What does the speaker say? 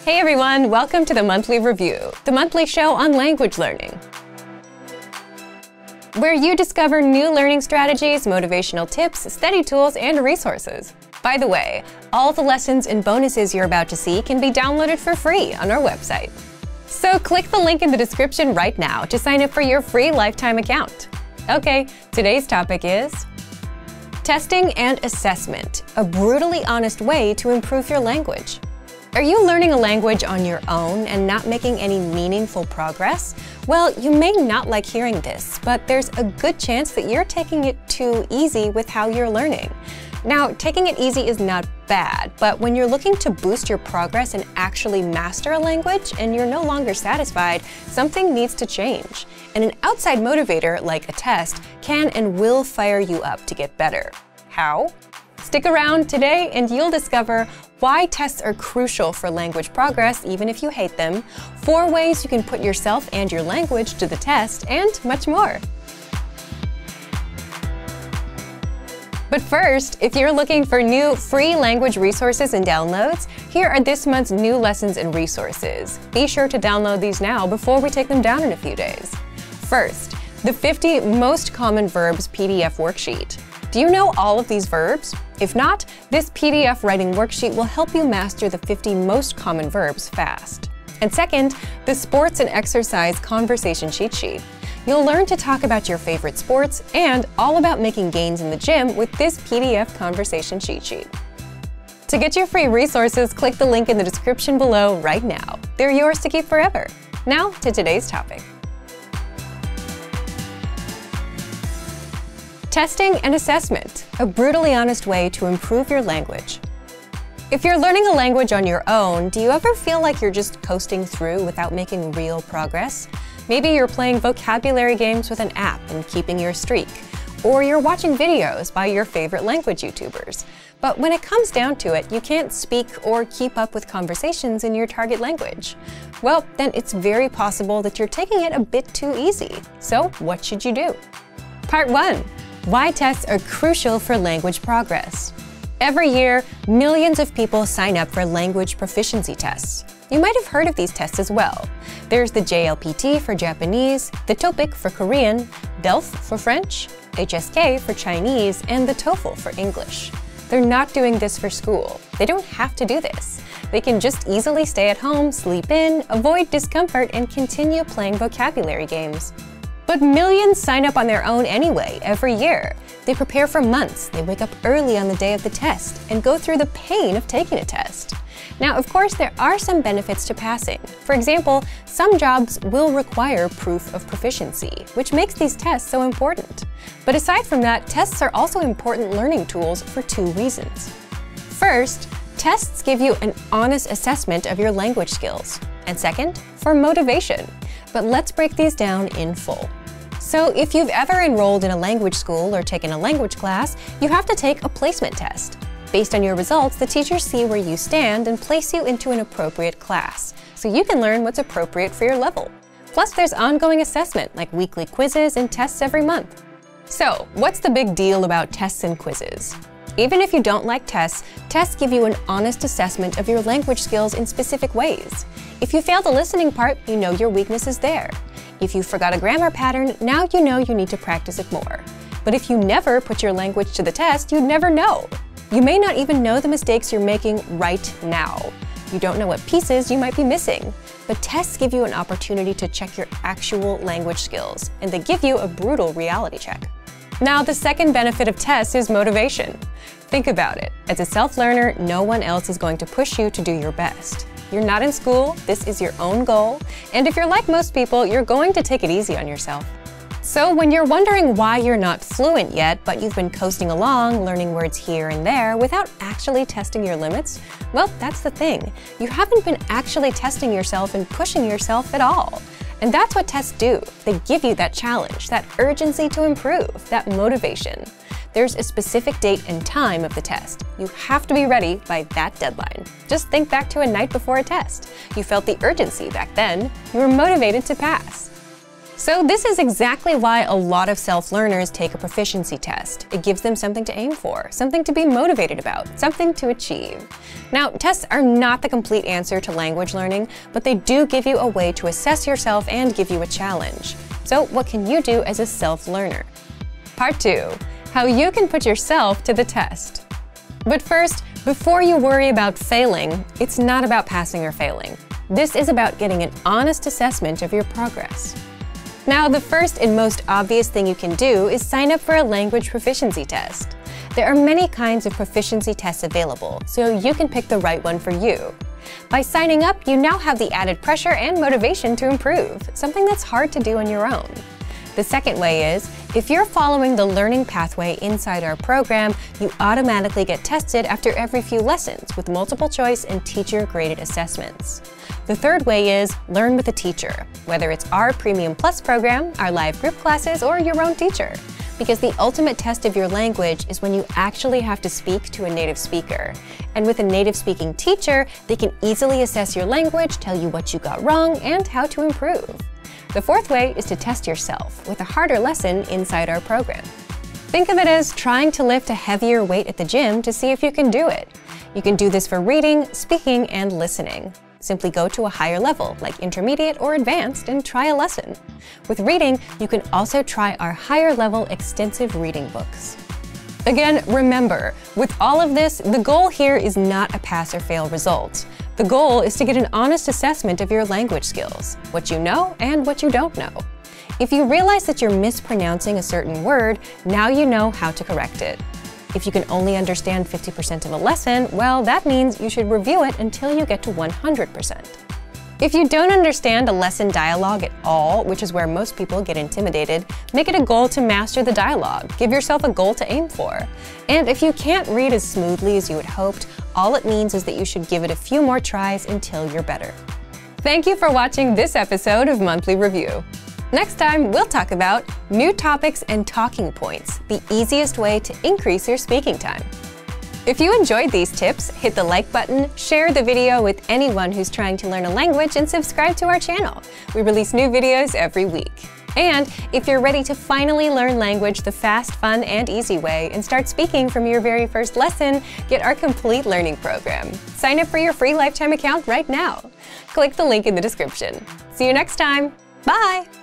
Hey everyone, welcome to the Monthly Review, the monthly show on language learning, where you discover new learning strategies, motivational tips, study tools, and resources. By the way, all the lessons and bonuses you're about to see can be downloaded for free on our website. So click the link in the description right now to sign up for your free lifetime account. Okay, today's topic is testing and assessment, a brutally honest way to improve your language. Are you learning a language on your own and not making any meaningful progress? Well, you may not like hearing this, but there's a good chance that you're taking it too easy with how you're learning. Now, taking it easy is not bad, but when you're looking to boost your progress and actually master a language and you're no longer satisfied, something needs to change. And an outside motivator, like a test, can and will fire you up to get better. How? Stick around today and you'll discover why tests are crucial for language progress even if you hate them, 4 ways you can put yourself and your language to the test, and much more. But first, if you're looking for new free language resources and downloads, here are this month's new lessons and resources. Be sure to download these now before we take them down in a few days. First, the 50 Most Common Verbs PDF worksheet. Do you know all of these verbs? If not, this PDF writing worksheet will help you master the 50 most common verbs fast. And second, the Sports and Exercise Conversation Cheat Sheet. You'll learn to talk about your favorite sports and all about making gains in the gym with this PDF conversation cheat sheet. To get your free resources, click the link in the description below right now. They're yours to keep forever. Now to today's topic. Testing and assessment, a brutally honest way to improve your language. If you're learning a language on your own, do you ever feel like you're just coasting through without making real progress? Maybe you're playing vocabulary games with an app and keeping your streak, or you're watching videos by your favorite language YouTubers. But when it comes down to it, you can't speak or keep up with conversations in your target language. Well, then it's very possible that you're taking it a bit too easy. So what should you do? Part 1. Why tests are crucial for language progress. Every year, millions of people sign up for language proficiency tests. You might have heard of these tests as well. There's the JLPT for Japanese, the TOPIK for Korean, DELF for French, HSK for Chinese, and the TOEFL for English. They're not doing this for school. They don't have to do this. They can just easily stay at home, sleep in, avoid discomfort, and continue playing vocabulary games. But millions sign up on their own anyway, every year. They prepare for months, they wake up early on the day of the test, and go through the pain of taking a test. Now, of course, there are some benefits to passing. For example, some jobs will require proof of proficiency, which makes these tests so important. But aside from that, tests are also important learning tools for 2 reasons. First, tests give you an honest assessment of your language skills. And second, for motivation. But let's break these down in full. So if you've ever enrolled in a language school or taken a language class, you have to take a placement test. Based on your results, the teachers see where you stand and place you into an appropriate class, so you can learn what's appropriate for your level. Plus, there's ongoing assessment, like weekly quizzes and tests every month. So, what's the big deal about tests and quizzes? Even if you don't like tests, tests give you an honest assessment of your language skills in specific ways. If you fail the listening part, you know your weakness is there. If you forgot a grammar pattern, now you know you need to practice it more. But if you never put your language to the test, you'd never know. You may not even know the mistakes you're making right now. You don't know what pieces you might be missing. But tests give you an opportunity to check your actual language skills, and they give you a brutal reality check. Now, the second benefit of tests is motivation. Think about it. As a self-learner, no one else is going to push you to do your best. You're not in school, this is your own goal, and if you're like most people, you're going to take it easy on yourself. So when you're wondering why you're not fluent yet, but you've been coasting along, learning words here and there without actually testing your limits, well, that's the thing. You haven't been actually testing yourself and pushing yourself at all. And that's what tests do. They give you that challenge, that urgency to improve, that motivation. There's a specific date and time of the test. You have to be ready by that deadline. Just think back to a night before a test. You felt the urgency back then. You were motivated to pass. So this is exactly why a lot of self-learners take a proficiency test. It gives them something to aim for, something to be motivated about, something to achieve. Now, tests are not the complete answer to language learning, but they do give you a way to assess yourself and give you a challenge. So what can you do as a self-learner? Part 2. How you can put yourself to the test. But first, before you worry about failing, it's not about passing or failing. This is about getting an honest assessment of your progress. Now, the first and most obvious thing you can do is sign up for a language proficiency test. There are many kinds of proficiency tests available, so you can pick the right one for you. By signing up, you now have the added pressure and motivation to improve, something that's hard to do on your own. The second way is, if you're following the learning pathway inside our program, you automatically get tested after every few lessons with multiple choice and teacher-graded assessments. The third way is learn with a teacher, whether it's our Premium Plus program, our live group classes, or your own teacher. Because the ultimate test of your language is when you actually have to speak to a native speaker. And with a native speaking teacher, they can easily assess your language, tell you what you got wrong, and how to improve. The fourth way is to test yourself with a harder lesson inside our program. Think of it as trying to lift a heavier weight at the gym to see if you can do it. You can do this for reading, speaking, and listening. Simply go to a higher level, like intermediate or advanced, and try a lesson. With reading, you can also try our higher level extensive reading books. Again, remember, with all of this, the goal here is not a pass or fail result. The goal is to get an honest assessment of your language skills, what you know and what you don't know. If you realize that you're mispronouncing a certain word, now you know how to correct it. If you can only understand 50% of a lesson, well, that means you should review it until you get to 100%. If you don't understand a lesson dialogue at all, which is where most people get intimidated, make it a goal to master the dialogue. Give yourself a goal to aim for. And if you can't read as smoothly as you had hoped, all it means is that you should give it a few more tries until you're better. Thank you for watching this episode of Monthly Review. Next time, we'll talk about new topics and talking points, the easiest way to increase your speaking time. If you enjoyed these tips, hit the like button, share the video with anyone who's trying to learn a language, and subscribe to our channel. We release new videos every week. And if you're ready to finally learn language the fast, fun, and easy way and start speaking from your very first lesson, get our complete learning program. Sign up for your free lifetime account right now. Click the link in the description. See you next time. Bye!